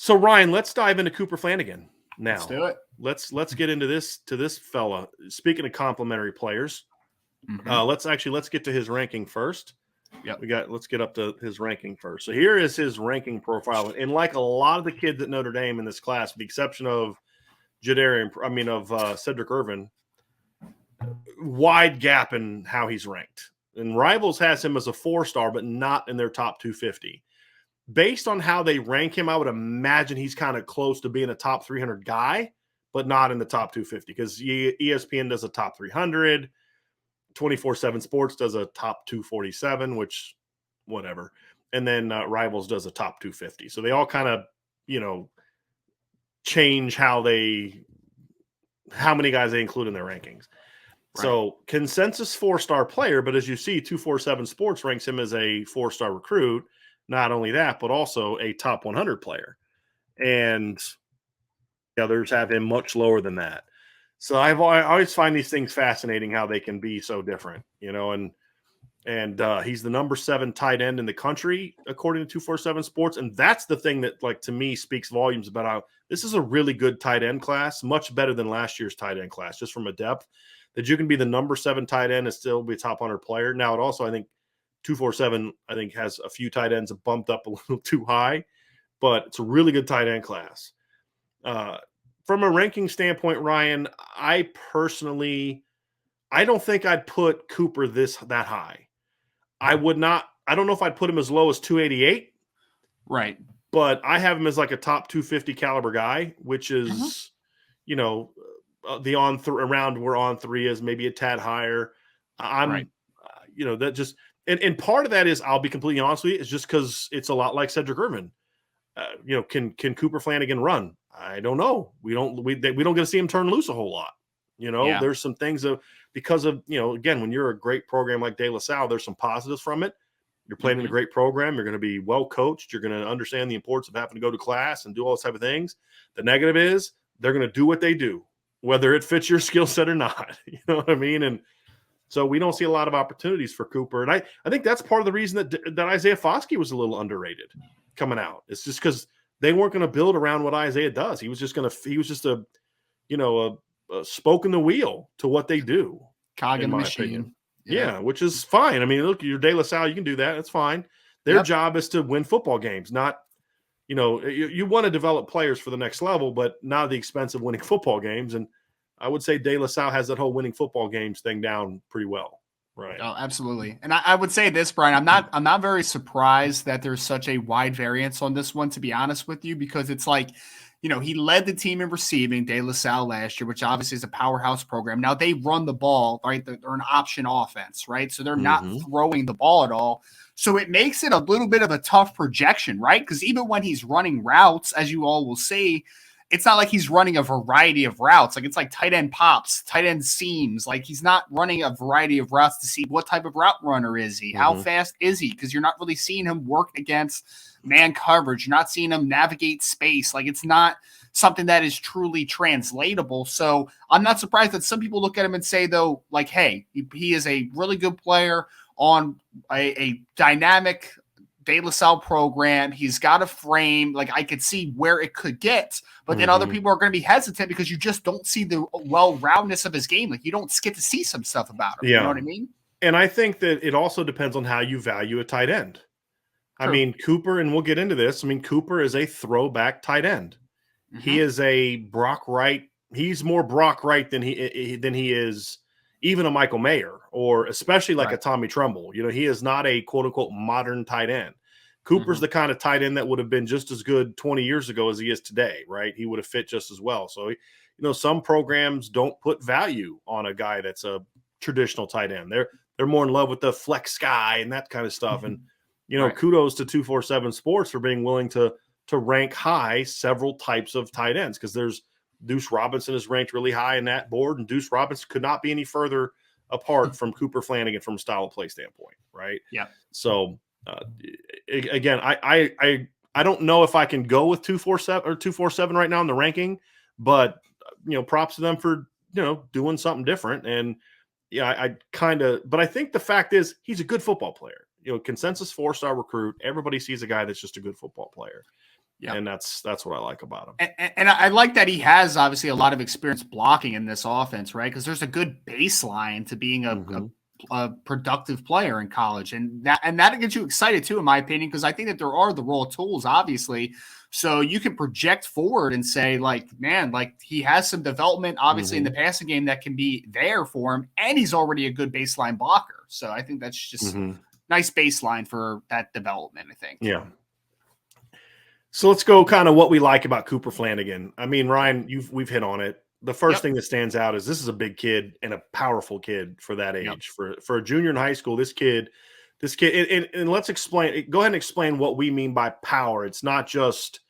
So Ryan, let's dive into Cooper Flanagan now. Let's do it. Let's get into this fella. Speaking of complimentary players, let's get to his ranking first. Yep. Let's get up to his ranking first. So here is his ranking profile. And like a lot of the kids at Notre Dame in this class, with the exception of Cedric Irvin, wide gap in how he's ranked. And Rivals has him as a 4-star, but not in their top 250. Based on how they rank him, I would imagine he's kind of close to being a top 300 guy, but not in the top 250 because ESPN does a top 300. 24/7 Sports does a top 247, which whatever. And then Rivals does a top 250. So they all kind of, change how many guys they include in their rankings. Right. So consensus 4-star player, but as you see, 247 Sports ranks him as a 4-star recruit. Not only that, but also a top 100 player. And the others have him much lower than that. So I always find these things fascinating how they can be so different, and he's the number 7 tight end in the country, according to 247 Sports. And that's the thing that, to me, speaks volumes about how this is a really good tight end class, much better than last year's tight end class, just from a depth that you can be the number 7 tight end and still be a top 100 player. Now, it also, I think, 247, has a few tight ends bumped up a little too high, but it's a really good tight end class. From a ranking standpoint, Ryan, I don't think I'd put Cooper that high. I would not. I don't know if I'd put him as low as 288. Right. But I have him as a top 250 caliber guy, which is, the around where on 3 is, maybe a tad higher. That just and part of that is, I'll be completely honest with you, is just because it's a lot like Cedric Irvin. Can Cooper Flanagan run? I don't know. We don't get to see him turn loose a whole lot. There's some things because of, again, when you're a great program like De La Salle, there's some positives from it. You're playing in a great program. You're going to be well coached. You're going to understand the importance of having to go to class and do all those type of things. The negative is they're going to do what they do, whether it fits your skill set or not. You know what I mean? And so we don't see a lot of opportunities for Cooper. And I think that's part of the reason that Isaiah Foskey was a little underrated coming out. It's just because they weren't going to build around what Isaiah does. He was just a spoke in the wheel to what they do. Cog in the machine. Opinion. Yeah, which is fine. I mean, look, you're De La Salle, you can do that. That's fine. Their job is to win football games, not, you want to develop players for the next level, but not at the expense of winning football games. And I would say De La Salle has that whole winning football games thing down pretty well. Right. Oh, absolutely. And I would say this, Brian, I'm not very surprised that there's such a wide variance on this one, to be honest with you, because it's like, he led the team in receiving, De La Salle, last year, which obviously is a powerhouse program. Now they run the ball, right? They're an option offense, right? So they're not throwing the ball at all. So it makes it a little bit of a tough projection, right? Because even when he's running routes, as you all will see, it's not like he's running a variety of routes. Like, it's like tight end pops, tight end seams. Like, he's not running a variety of routes to see what type of route runner is he? How fast is he? Because you're not really seeing him work against man coverage. You're not seeing him navigate space. Like, it's not something that is truly translatable. So I'm not surprised that some people look at him and say, though, like, hey, he is a really good player on a dynamic De La Salle program. He's got a frame. Like, I could see where it could get, but then other people are going to be hesitant because you just don't see the well-roundedness of his game. Like, you don't get to see some stuff about him. You know what I mean? And I think that it also depends on how you value a tight end. True. I mean, Cooper, and we'll get into this. I mean, Cooper is a throwback tight end. He is a Brock Wright. He's more Brock Wright than he is even a Michael Mayer, or especially like a Tommy Tremble. He is not a quote-unquote modern tight end. Cooper's the kind of tight end that would have been just as good 20 years ago as he is today, right? He would have fit just as well. So, some programs don't put value on a guy that's a traditional tight end. They're more in love with the flex guy and that kind of stuff. And, kudos to 247 Sports for being willing to rank high several types of tight ends, because there's Deuce Robinson is ranked really high in that board, and Deuce Robinson could not be any further apart from Cooper Flanagan from a style of play standpoint, right? Yeah. So, again, I don't know if I can go with 247 right now in the ranking, but props to them for doing something different. And but I think the fact is he's a good football player. Consensus 4-star recruit. Everybody sees a guy that's just a good football player. Yeah. And that's what I like about him. And I like that he has obviously a lot of experience blocking in this offense, right? Because there's a good baseline to being a productive player in college, and that gets you excited too, in my opinion, because I think that there are the raw tools, obviously, so you can project forward and say, like, man, like he has some development, obviously, in the passing game that can be there for him, and he's already a good baseline blocker. So I think that's just nice baseline for that development, I think. Yeah. So let's go kind of what we like about Cooper Flanagan. I mean, Ryan, we've hit on it. The first thing that stands out is this is a big kid and a powerful kid for that age. For a junior in high school, this kid, and let's explain. Go ahead and explain what we mean by power. It's not just,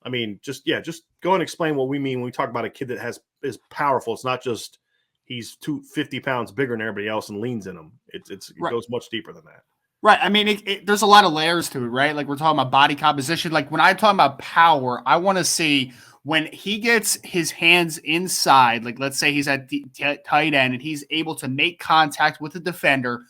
I mean, just go ahead and explain what we mean when we talk about a kid that is powerful. It's not just he's 250 pounds bigger than everybody else and leans in him. It goes much deeper than that. Right. I mean, there's a lot of layers to it, right? Like we're talking about body composition. Like when I talk about power, I want to see when he gets his hands inside, like let's say he's at the tight end and he's able to make contact with the defender,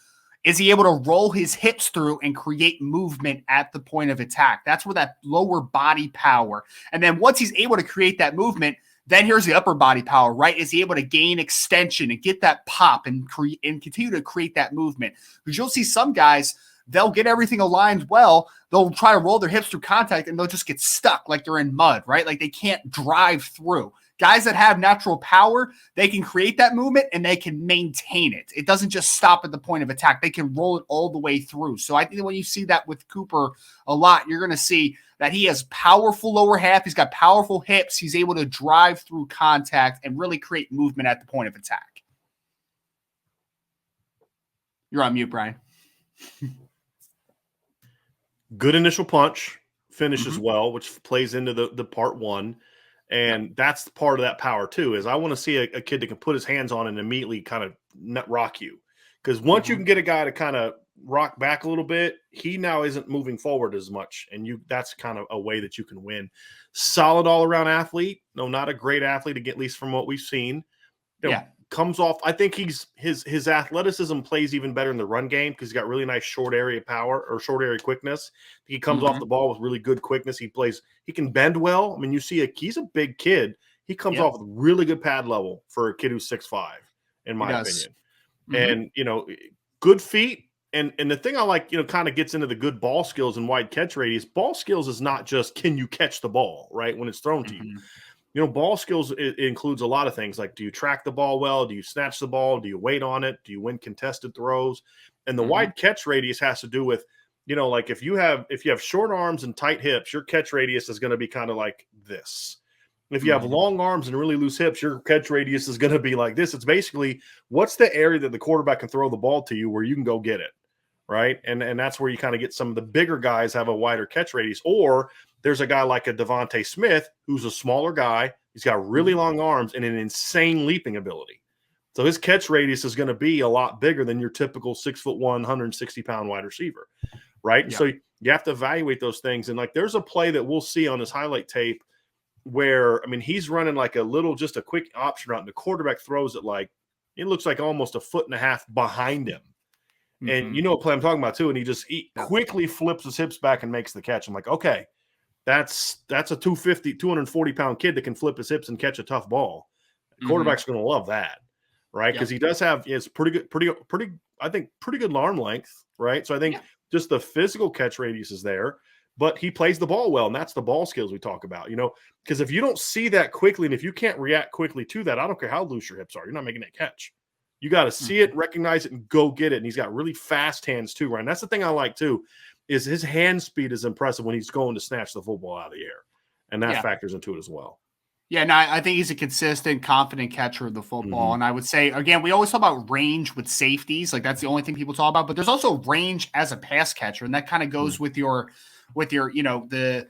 is he able to roll his hips through and create movement at the point of attack? That's where that lower body power. And then once he's able to create that movement, then here's the upper body power, right? Is he able to gain extension and get that pop and continue to create that movement? Because you'll see some guys, they'll get everything aligned well. They'll try to roll their hips through contact and they'll just get stuck like they're in mud, right? Like they can't drive through. Guys that have natural power, they can create that movement and they can maintain it. It doesn't just stop at the point of attack. They can roll it all the way through. So I think that when you see that with Cooper a lot, you're going to see that he has powerful lower half. He's got powerful hips. He's able to drive through contact and really create movement at the point of attack. You're on mute, Brian. Good initial punch, finishes well, which plays into the part one. And that's part of that power too, is I want to see a kid that can put his hands on and immediately kind of rock you. Because once you can get a guy to kind of rock back a little bit, he now isn't moving forward as much. And that's kind of a way that you can win. Solid all-around athlete. No, not a great athlete, at least from what we've seen. Comes off, I think his athleticism plays even better in the run game because he's got really nice short area power or short area quickness. He comes off the ball with really good quickness. He can bend well. I mean, you see he's a big kid. He comes off with really good pad level for a kid who's 6'5", in my opinion. And, good feet. And the thing I like, kind of gets into the good ball skills and wide catch radius. Ball skills is not just can you catch the ball, right, when it's thrown to you. Ball skills, it includes a lot of things like, do you track the ball well? Do you snatch the ball? Do you wait on it? Do you win contested throws? And the wide catch radius has to do with, like if you have short arms and tight hips, your catch radius is going to be kind of like this. If you have long arms and really loose hips, your catch radius is going to be like this. It's basically what's the area that the quarterback can throw the ball to you where you can go get it, right? And that's where you kind of get some of the bigger guys have a wider catch radius, or there's a guy like a Devontae Smith who's a smaller guy. He's got really long arms and an insane leaping ability. So his catch radius is going to be a lot bigger than your typical 6'1", 160-pound wide receiver, right? So you have to evaluate those things. And like there's a play that we'll see on his highlight tape where, I mean, he's running like just a quick option route, and the quarterback throws it like it looks like almost a foot and a half behind him. And you know what play I'm talking about too. And he quickly flips his hips back and makes the catch. I'm like, okay. That's a 240-pound kid that can flip his hips and catch a tough ball. The quarterback's going to love that, right? Because he does have pretty good arm length, right? So I think just the physical catch radius is there, but he plays the ball well, and that's the ball skills we talk about, because if you don't see that quickly and if you can't react quickly to that, I don't care how loose your hips are, you're not making that catch. You got to see it, recognize it, and go get it. And he's got really fast hands too, right? And that's the thing I like too. Is his hand speed is impressive when he's going to snatch the football out of the air. And that factors into it as well. Yeah, no, I think he's a consistent, confident catcher of the football. And I would say, again, we always talk about range with safeties. Like that's the only thing people talk about. But there's also range as a pass catcher. And that kind of goes with your the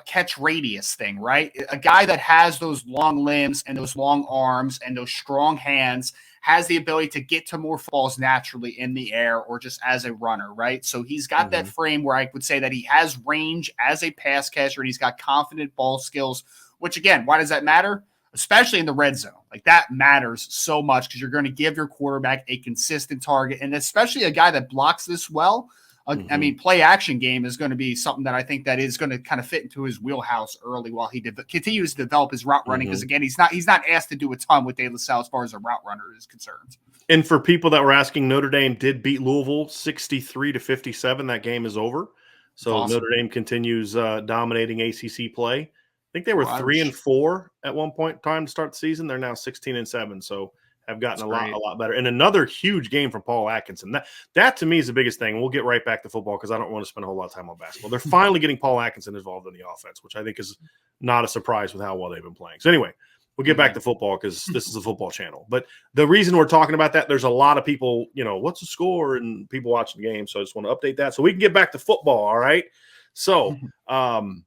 catch radius thing, right? A guy that has those long limbs and those long arms and those strong hands has the ability to get to more falls naturally in the air or just as a runner, right? So he's got that frame where I would say that he has range as a pass catcher and he's got confident ball skills, which again, why does that matter? Especially in the red zone. Like that matters so much because you're going to give your quarterback a consistent target. And especially a guy that blocks this well, I mean, play action game is going to be something that I think that is going to kind of fit into his wheelhouse early while he continues to develop his route running. Because again, he's not asked to do a ton with De La Salle as far as a route runner is concerned. And for people that were asking, Notre Dame did beat Louisville 63-57. That game is over. So awesome. Notre Dame continues dominating ACC play. I think they were 3-4 at one point in time to start the season. They're now 16-7. So have gotten a lot better. And another huge game from Paul Atkinson. That to me is the biggest thing. We'll get right back to football because I don't want to spend a whole lot of time on basketball. They're finally getting Paul Atkinson involved in the offense, which I think is not a surprise with how well they've been playing. So anyway, we'll get back to football because this is a football channel. But the reason we're talking about that, there's a lot of people, what's the score and people watching the game. So I just want to update that so we can get back to football. All right. So I'm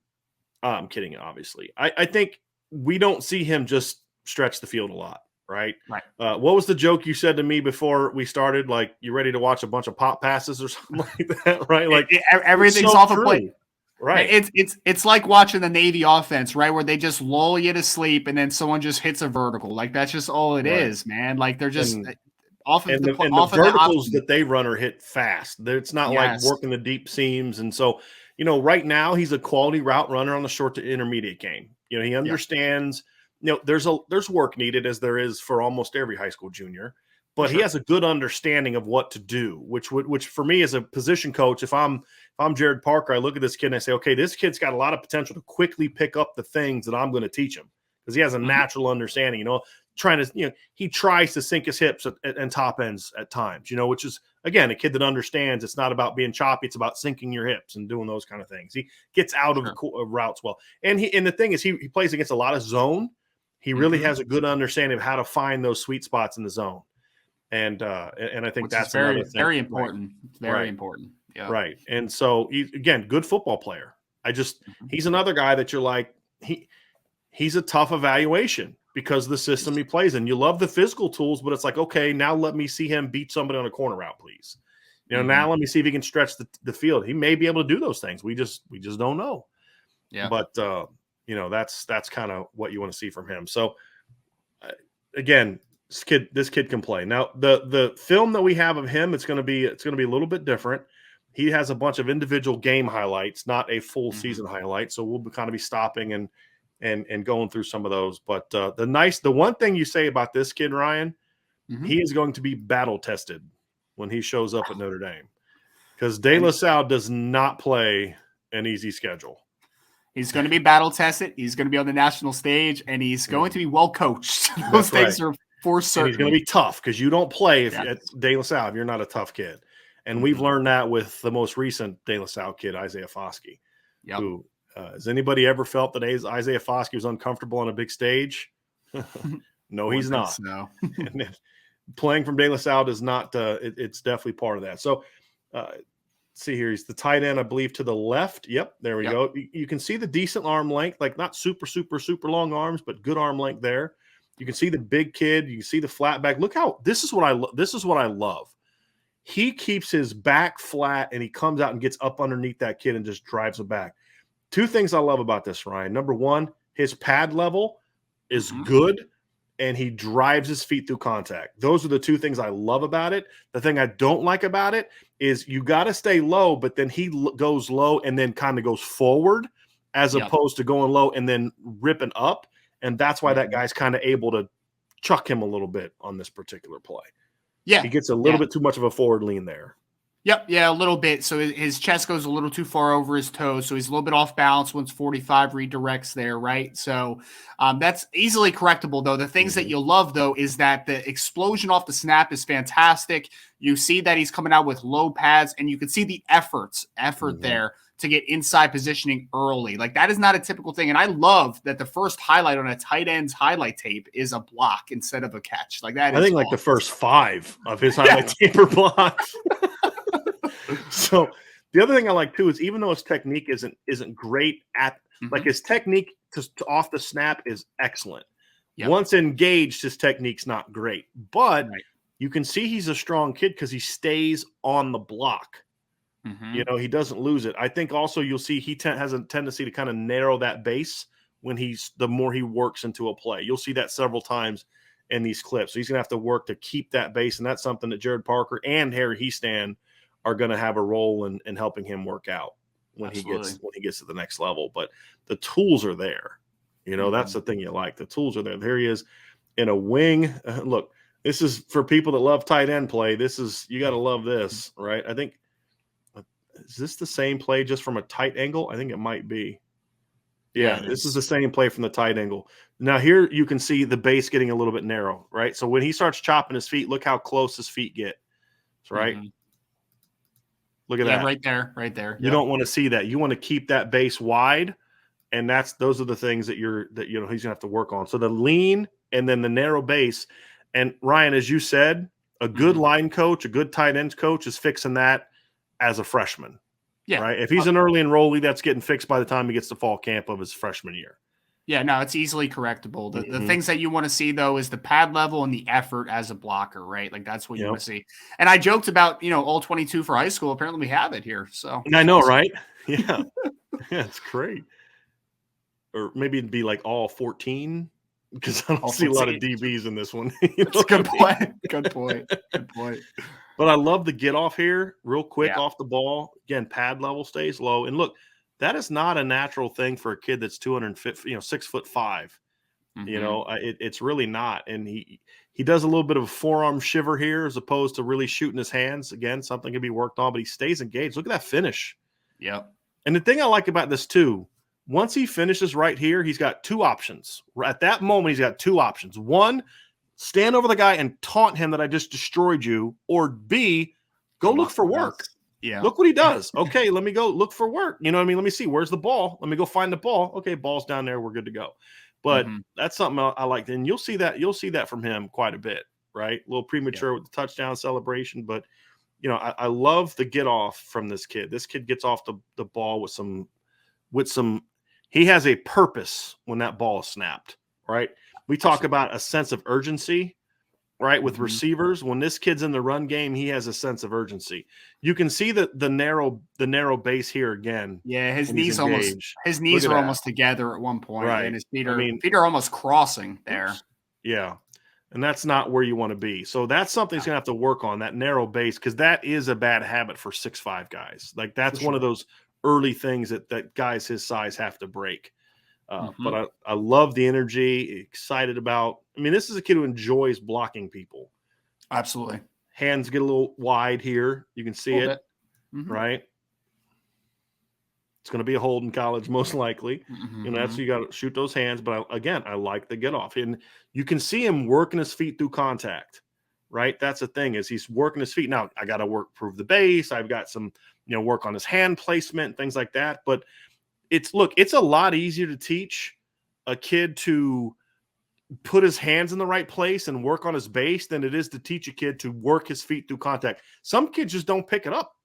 kidding, obviously. I think we don't see him just stretch the field a lot. Right. What was the joke you said to me before we started? Like, you ready to watch a bunch of pop passes or something like that? Right. Like everything's off a play. Right. It's like watching the Navy offense, right? Where they just lull you to sleep and then someone just hits a vertical. Like, that's just all it is, man. Like, they're just off of the verticals that they run are hit fast. It's not like working the deep seams. And so, right now he's a quality route runner on the short to intermediate game. He understands there's work needed, as there is for almost every high school junior, but he has a good understanding of what to do, which for me as a position coach, if I'm Jared Parker, I look at this kid and I say, okay, this kid's got a lot of potential to quickly pick up the things that I'm going to teach him because he has a natural understanding, he tries to sink his hips and top ends at times, which is, again, a kid that understands it's not about being choppy. It's about sinking your hips and doing those kind of things. He gets out of routes well. And the thing is, he plays against a lot of zone. He really has a good understanding of how to find those sweet spots in the zone. And I think that's very, very important. Right. Very important. Yeah. Right. And so again, good football player. He's another guy that you're like, he's a tough evaluation because of the system he plays in. You love the physical tools, but it's like, okay, now let me see him beat somebody on a corner route, please. Now let me see if he can stretch the field. He may be able to do those things. We just don't know. Yeah. But that's kind of what you want to see from him. So again, this kid can play. Now the film that we have of him, it's going to be a little bit different. He has a bunch of individual game highlights, not a full season highlight. So we'll kind of be stopping and going through some of those. But the one thing you say about this kid, Ryan, he is going to be battle tested when he shows up at Notre Dame because De La Salle does not play an easy schedule. He's going to be battle tested. He's going to be on the national stage, and he's going to be well coached. Those things are for certain. And he's going to be tough because you don't play at De La Salle if you're not a tough kid. And we've learned that with the most recent De La Salle kid, Isaiah Foskey, who has anybody ever felt that Isaiah Foskey was uncomfortable on a big stage? No, he's not. No. Playing from De La Salle does not. It's definitely part of that. So. See here, he's the tight end, I believe, to the left. Yep, there we go. You can see the decent arm length, like not super long arms, but good arm length there. You can see the big kid. You can see the flat back. Look how this is what I love. He keeps his back flat and he comes out and gets up underneath that kid and just drives it back. Two things I love about this, Ryan. Number one, his pad level is good. And he drives his feet through contact. Those are the two things I love about it. The thing I don't like about it is you got to stay low, but then he goes low and then kind of goes forward as opposed to going low and then ripping up. And that's why that guy's kind of able to chuck him a little bit on this particular play. Yeah. He gets a little bit too much of a forward lean there. Yep. Yeah, a little bit. So his chest goes a little too far over his toes. So he's a little bit off balance once 45 redirects there, right? So that's easily correctable, though. The things that you love, though, is that the explosion off the snap is fantastic. You see that he's coming out with low pads, and you can see the effort there to get inside positioning early. Like, that is not a typical thing. And I love that the first highlight on a tight end's highlight tape is a block instead of a catch. Like, that is awesome. Like the first 5 of his highlight tape are blocks. So the other thing I like too is even though his technique isn't great at like his technique to off the snap is excellent. Once engaged, his technique's not great, but you can see he's a strong kid because he stays on the block. He doesn't lose it. I think also you'll see he has a tendency to kind of narrow that base when the more he works into a play. You'll see that several times in these clips. So he's gonna have to work to keep that base, and that's something that Jared Parker and Harry Heastan are going to have a role in helping him work out when Absolutely. he gets to the next level. But the tools are there. You know, that's the thing you like. The tools are there. There he is in a wing. Look, this is for people that love tight end play. You got to love this, right? I think, is this the same play just from a tight angle? I think it might be. Yeah, this is the same play from the tight angle. Now here you can see the base getting a little bit narrow, right? So when he starts chopping his feet, look how close his feet get, right? Look at that. Right there, right there. You don't want to see that. You want to keep that base wide, and those are the things that he's gonna have to work on. So the lean and then the narrow base. And Ryan, as you said, a good line coach, a good tight end coach is fixing that as a freshman. Yeah. Right. If he's an early enrollee, that's getting fixed by the time he gets to fall camp of his freshman year. Yeah, no, it's easily correctable. The things that you want to see, though, is the pad level and the effort as a blocker, right? Like, that's what you want to see. And I joked about, all 22 for high school. Apparently we have it here. So I know, right? Yeah. Yeah, it's great. Or maybe it'd be like all 14, because I don't see a lot of DBs in this one. That's a good point. Good point. Good point. But I love the get off here real quick off the ball. Again, pad level stays low. And look, that is not a natural thing for a kid that's 250, 6'5". It's really not. And he does a little bit of a forearm shiver here as opposed to really shooting his hands. Again, something can be worked on, but he stays engaged. Look at that finish. Yep. And the thing I like about this too, once he finishes right here, he's got two options. At that moment, he's got two options. One, stand over the guy and taunt him that I just destroyed you. Or B, go look for work. Yeah. Look what he does. Okay, let me go look for work. You know what I mean? Let me see. Where's the ball? Let me go find the ball. Okay, ball's down there. We're good to go. But that's something I like. And you'll see that from him quite a bit, right? A little premature with the touchdown celebration. But, I love the get off from this kid. This kid gets off the ball with some he has a purpose when that ball is snapped, right? We talk about a sense of urgency, right? With receivers, when this kid's in the run game, he has a sense of urgency. You can see the narrow base here again. Yeah, his knees are almost together at one point, right? And his feet are almost crossing there. Yeah, and that's not where you want to be. So that's something he's gonna have to work on, that narrow base, because that is a bad habit for 6'5" guys. Like that's one of those early things that guys his size have to break. But I love the energy, excited about. I mean, this is a kid who enjoys blocking people. Absolutely. Hands get a little wide here. You can see it, right? It's going to be a hold in college, most likely. That's you got to shoot those hands. But I like the get off. And you can see him working his feet through contact, right? That's the thing, is he's working his feet. Now, I got to prove the base. I've got some, work on his hand placement and things like that. But it's a lot easier to teach a kid to put his hands in the right place and work on his base than it is to teach a kid to work his feet through contact. Some kids just don't pick it up.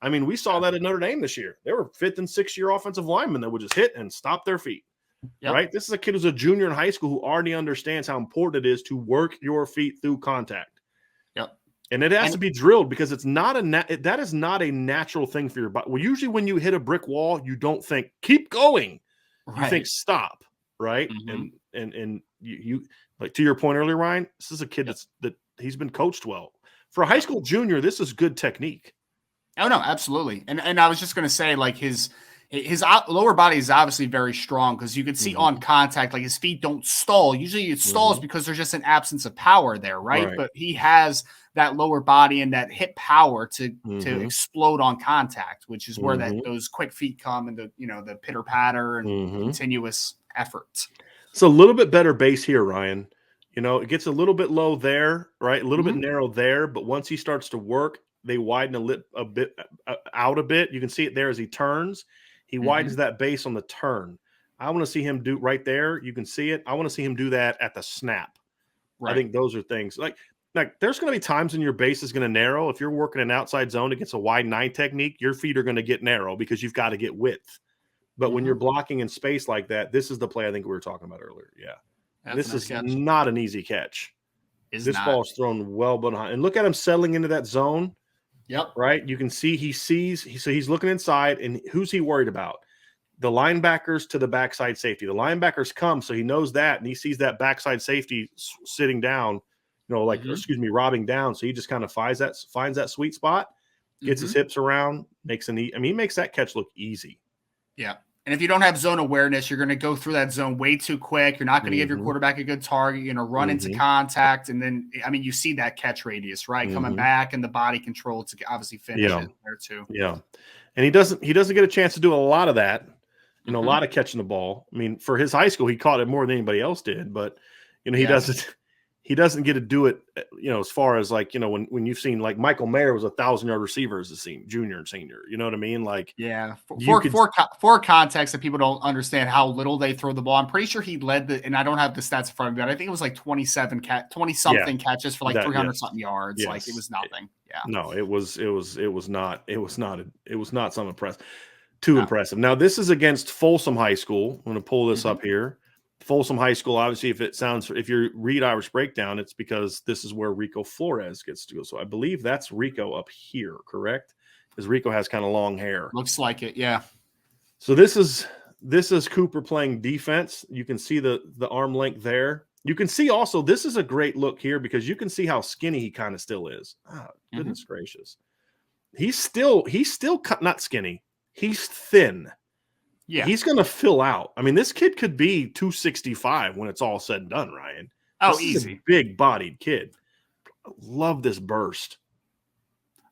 I mean, we saw that at Notre Dame this year. There were 5th and 6th year offensive linemen that would just hit and stop their feet, right? This is a kid who's a junior in high school who already understands how important it is to work your feet through contact. And it has to be drilled, because it's not that is not a natural thing for your body. Well, usually when you hit a brick wall, you don't think keep going. You think stop, right? And you like, to your point earlier, Ryan, this is a kid that he's been coached well. For a high school junior, this is good technique. Oh no, absolutely. And I was just going to say, like, his lower body is obviously very strong, because you can see on contact, like, his feet don't stall. Usually it stalls because there's just an absence of power there, right? But he has that lower body and that hip power to explode on contact, which is where those quick feet come, and the pitter patter and continuous efforts. It's a little bit better base here, Ryan. It gets a little bit low there, right? A little bit narrow there, but once he starts to work, they widen a bit out a bit. You can see it there as he turns. He widens that base on the turn. I want to see him do right there. You can see it. I want to see him do that at the snap. Right. I think those are things like there's going to be times when your base is going to narrow. If you're working an outside zone against a wide 9 technique, your feet are going to get narrow because you've got to get width. But when you're blocking in space like that, this is the play I think we were talking about earlier. Yeah. This is not an easy catch. This ball is thrown well behind. And look at him settling into that zone. Yep. Right. You can see he's looking inside, and who's he worried about? The linebackers to the backside safety. The linebackers come, so he knows that, and he sees that backside safety sitting down, robbing down. So he just kind of finds that sweet spot, gets his hips around, makes he makes that catch look easy. Yeah. And if you don't have zone awareness, you're going to go through that zone way too quick. You're not going to give your quarterback a good target. You're going to run into contact. And then, you see that catch radius, right? Coming back and the body control to obviously finish it there too. Yeah. And he doesn't get a chance to do a lot of that, a lot of catching the ball. I mean, for his high school, he caught it more than anybody else did, but he doesn't get to do it, as far as when you've seen like Michael Mayer was 1,000-yard receiver as a junior and senior, you know what I mean? Like, for context that people don't understand how little they throw the ball. I'm pretty sure he led and I don't have the stats in front of me, but I think it was like 20 something catches for like 300 something yards. Yes. Like it was nothing. Yeah. No, it was not something impressive. Now this is against Folsom High School. I'm going to pull this up here. Folsom High School, obviously, if you read Irish Breakdown, it's because this is where Rico Flores gets to go. So I believe that's Rico up here, correct? Because Rico has kind of long hair. Looks like it, yeah. So this is Cooper playing defense. You can see the arm length there. You can see also this is a great look here because you can see how skinny he kind of still is. Oh, goodness gracious. He's still not skinny. He's thin. Yeah, he's going to fill out. I mean, this kid could be 265 when it's all said and done, Ryan. Oh, easy. Big-bodied kid. Love this burst.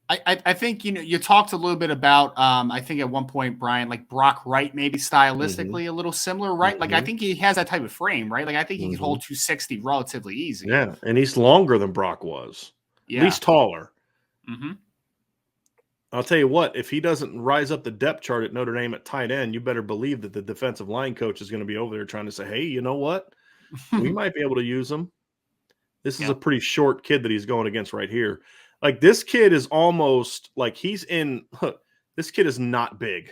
I think, you talked a little bit about, I think at one point, Brian, like Brock Wright, maybe stylistically a little similar, right? Like, I think he has that type of frame, right? Like, I think he can hold 260 relatively easy. Yeah, and he's longer than Brock was. Yeah. At least taller. I'll tell you what, if he doesn't rise up the depth chart at Notre Dame at tight end, you better believe that the defensive line coach is going to be over there trying to say, hey, you know what? We might be able to use him. This is a pretty short kid that he's going against right here. Like, this kid is almost like this kid is not big.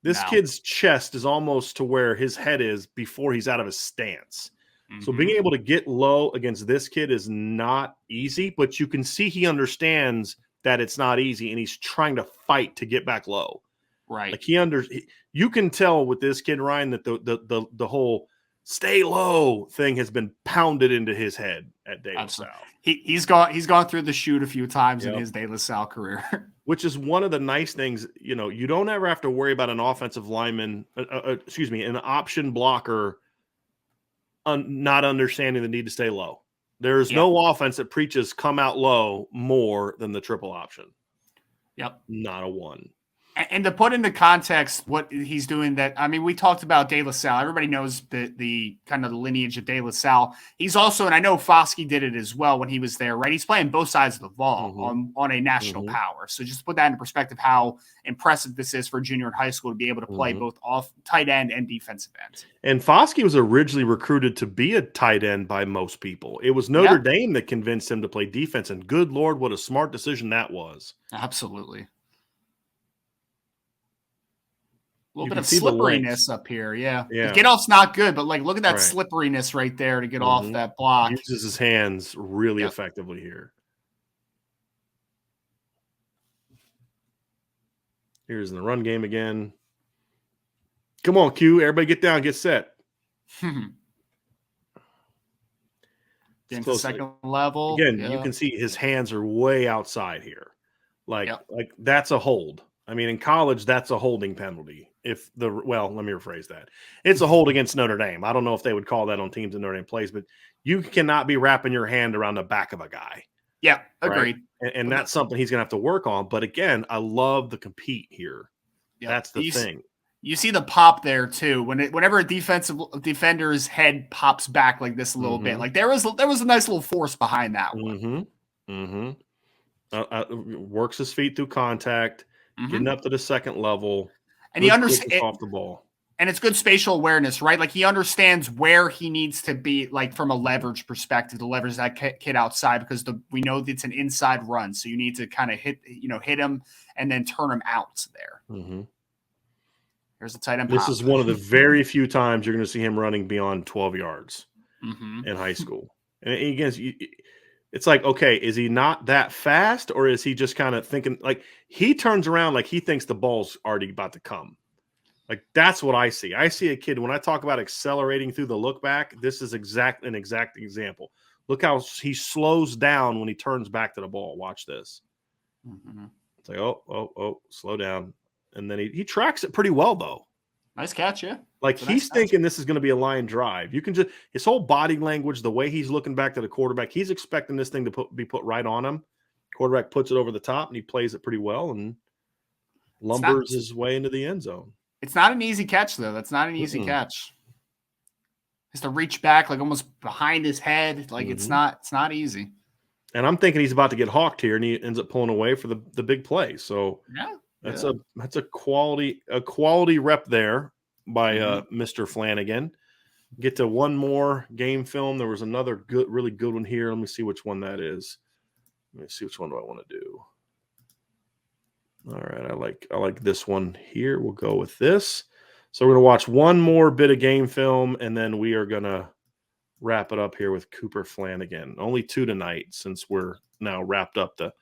This kid's chest is almost to where his head is before he's out of his stance. So being able to get low against this kid is not easy, but you can see he understands that it's not easy, and he's trying to fight to get back low. Right. Like you can tell with this kid, Ryan, that the whole stay low thing has been pounded into his head at De La Salle. He's gone through the chute a few times in his De La Salle career. Which is one of the nice things, you don't ever have to worry about an offensive lineman, an option blocker not understanding the need to stay low. There's no offense that preaches come out low more than the triple option. Yep. Not a one. And to put into context what he's doing, we talked about De La Salle. Everybody knows the kind of the lineage of De La Salle. He's also, and I know Foskey did it as well when he was there, right? He's playing both sides of the ball on a national power. So just put that into perspective, how impressive this is for junior in high school to be able to play both off tight end and defensive end. And Foskey was originally recruited to be a tight end by most people. It was Notre Dame that convinced him to play defense. And good Lord, what a smart decision that was. Absolutely. A little bit of slipperiness up here, yeah. The get off's not good, but look at that slipperiness right there to get off that block. He uses his hands really effectively here. Here's in the run game again. Come on, Q. Everybody get down, get set. Into second level. Again, you can see his hands are way outside here. Like that's a hold. I mean, in college, that's a holding penalty. Let me rephrase that. It's a hold against Notre Dame. I don't know if they would call that on teams that Notre Dame plays, but you cannot be wrapping your hand around the back of a guy. Yeah, agreed. Right? And that's something he's going to have to work on. But again, I love the compete here. Yeah, that's the thing. You see the pop there too. Whenever a defender's head pops back like this a little bit, like there was a nice little force behind that one. Works his feet through contact. Getting up to the second level, and he understands off the ball, and it's good spatial awareness, right? Like he understands where he needs to be, like from a leverage perspective, to leverage that kid outside because we know that it's an inside run, so you need to kind of hit him and then turn him out there. There's a tight end. This is one of the very few times you're going to see him running beyond 12 yards in high school, and again, it's like, okay, is he not that fast, or is he just kind of thinking like he turns around like he thinks the ball's already about to come? Like that's what I see. I see a kid when I talk about accelerating through the look back. This is an exact example. Look how he slows down when he turns back to the ball. Watch this. It's like, oh, slow down. And then he tracks it pretty well, though. Nice catch, yeah. Like he's thinking this is going to be a line drive. You can just his whole body language, the way he's looking back to the quarterback, he's expecting this thing to be put right on him. Quarterback puts it over the top, and he plays it pretty well and lumbers his way into the end zone. It's not an easy catch, though. That's not an easy catch. Has to reach back, like almost behind his head. Like it's not easy. And I'm thinking he's about to get hawked here, and he ends up pulling away for the big play. So that's a quality rep there by Mr. Flanagan. Get to one more game film. There was another really good one here. Let me see which one that is. Let me see which one do I want to do. All right, I like this one here. We'll go with this. So we're going to watch one more bit of game film, and then we are going to wrap it up here with Cooper Flanagan. Only 2 tonight since we're now wrapped up the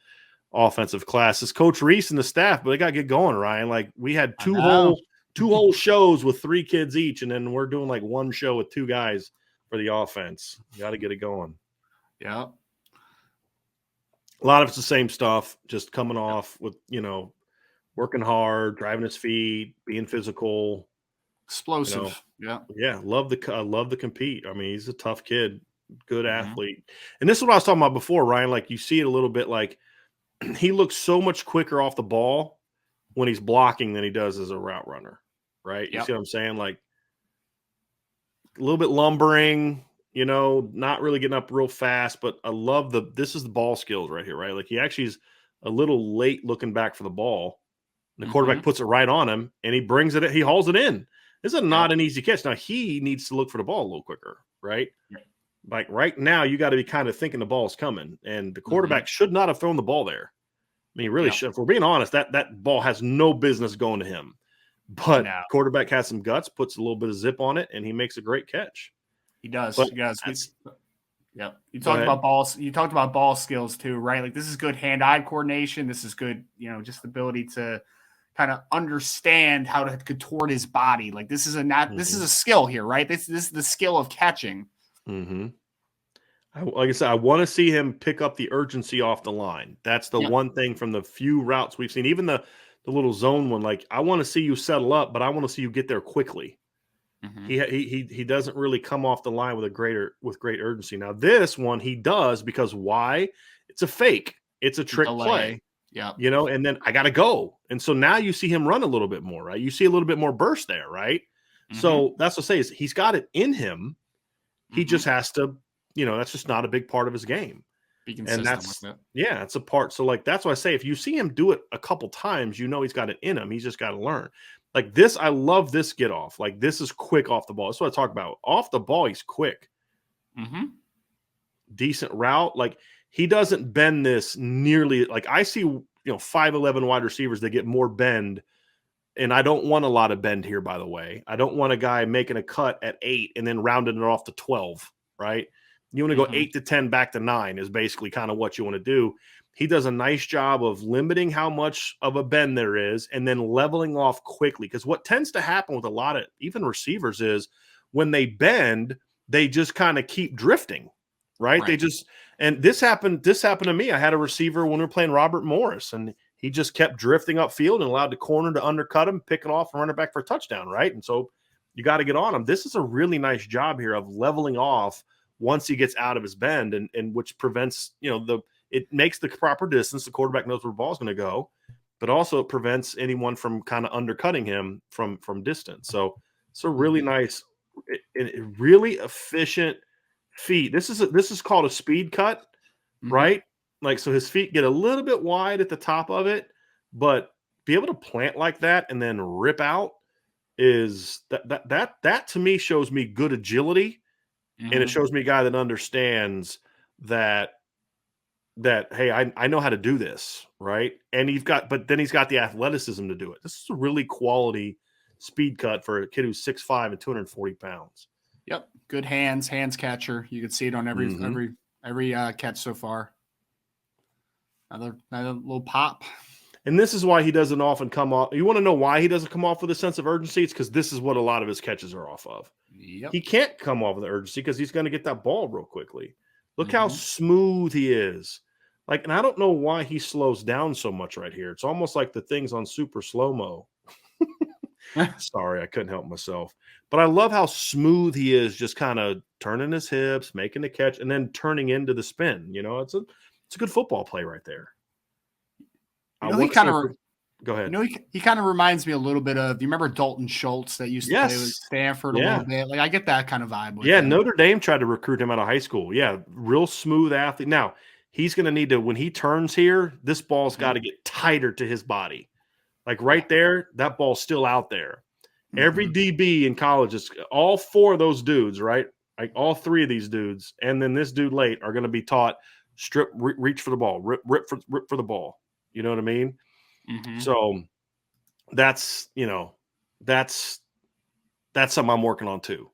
offensive classes. Coach Reese and the staff, but they got to get going, Ryan. Like we had two whole shows with 3 kids each, and then we're doing like one show with 2 guys for the offense. Got to get it going. Yeah. A lot of it's the same stuff, just coming off with, working hard, driving his feet, being physical. Explosive. Yeah. Love the compete. I mean, he's a tough kid, good athlete. And this is what I was talking about before, Ryan. Like you see it a little bit, like he looks so much quicker off the ball when he's blocking than he does as a route runner, right? You see what I'm saying? Like a little bit lumbering, not really getting up real fast, but I love this is the ball skills right here, right? Like he actually is a little late looking back for the ball. The quarterback puts it right on him, and he brings it, he hauls it in. This is not an easy catch. Now, he needs to look for the ball a little quicker, right? Yeah. Like right now, you got to be kind of thinking the ball's coming, and the quarterback should not have thrown the ball there. I mean, he really should. If we're being honest, that ball has no business going to him. But quarterback has some guts, puts a little bit of zip on it, and he makes a great catch. He does. He does. Yeah. You talked about balls. You talked about ball skills too, right? Like this is good hand-eye coordination. This is good, just the ability to kind of understand how to contort his body. Like this is this is a skill here, right? This is the skill of catching. Like I said, I want to see him pick up the urgency off the line. That's the one thing from the few routes we've seen, even the little zone one. Like I want to see you settle up, but I want to see you get there quickly. He doesn't really come off the line with great urgency. Now this one he does because why? It's a fake. It's a trick play. Yeah. And then I got to go. And so now you see him run a little bit more, right? You see a little bit more burst there, right? So that's what I say is he's got it in him. He just has to, that's just not a big part of his game. Be consistent with it. Yeah, it's a part. So like, that's why I say, if you see him do it a couple times, he's got it in him. He's just got to learn. Like this, I love this get off. Like this is quick off the ball. That's what I talk about. Off the ball, he's quick. Decent route. Like he doesn't bend this nearly. Like I see, 5'11" wide receivers that get more bend. And I don't want a lot of bend here, by the way. I don't want a guy making a cut at 8 and then rounding it off to 12, right? You want to go 8 to 10 back to 9 is basically kind of what you want to do. He does a nice job of limiting how much of a bend there is and then leveling off quickly. Because what tends to happen with a lot of even receivers is when they bend, they just kind of keep drifting, right? They just – and this happened to me. I had a receiver when we were playing Robert Morris, and he just kept drifting upfield and allowed the corner to undercut him, pick it off, and run it back for a touchdown, right? And so you got to get on him. This is a really nice job here of leveling off once he gets out of his bend, and which prevents, it makes the proper distance. The quarterback knows where the ball is going to go, but also it prevents anyone from kind of undercutting him from distance. So it's a really nice, really efficient feet. This is called a speed cut, right? Like, so his feet get a little bit wide at the top of it, but be able to plant like that and then rip out is that to me shows me good agility. And it shows me a guy that understands that hey, I know how to do this, right? And but then he's got the athleticism to do it. This is a really quality speed cut for a kid who's 6'5" and 240 pounds. Yep, good hands catcher. You can see it on every catch so far. Another little pop. And this is why he doesn't often come off. You want to know why he doesn't come off with a sense of urgency? It's because this is what a lot of his catches are off of. Yep. He can't come off with urgency because he's going to get that ball real quickly. Look how smooth he is. Like, and I don't know why he slows down so much right here. It's almost like the thing's on super slow-mo. Sorry, I couldn't help myself. But I love how smooth he is, just kind of turning his hips, making the catch, and then turning into the spin. You know, it's a good football play right there. You know, he kind of go ahead. You know, he kind of reminds me a little bit of, you remember Dalton Schultz that used to play with Stanford a little bit? Like, I get that kind of vibe with him. Notre Dame tried to recruit him out of high school. Yeah, real smooth athlete. Now, he's going to need to, when he turns here, this ball's got to get tighter to his body. Like right there, that ball's still out there. Every DB in college is all four of those dudes, right? Like all three of these dudes, and then this dude late are going to be taught reach for the ball, rip for the ball. You know what I mean? So that's something I'm working on too.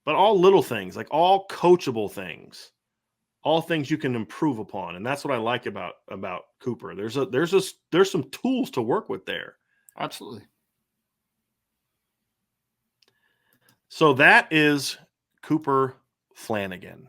But all little things, like all coachable things, all things you can improve upon, and that's what I like about Cooper. There's some tools to work with there. Absolutely. So that is Cooper Flanagan.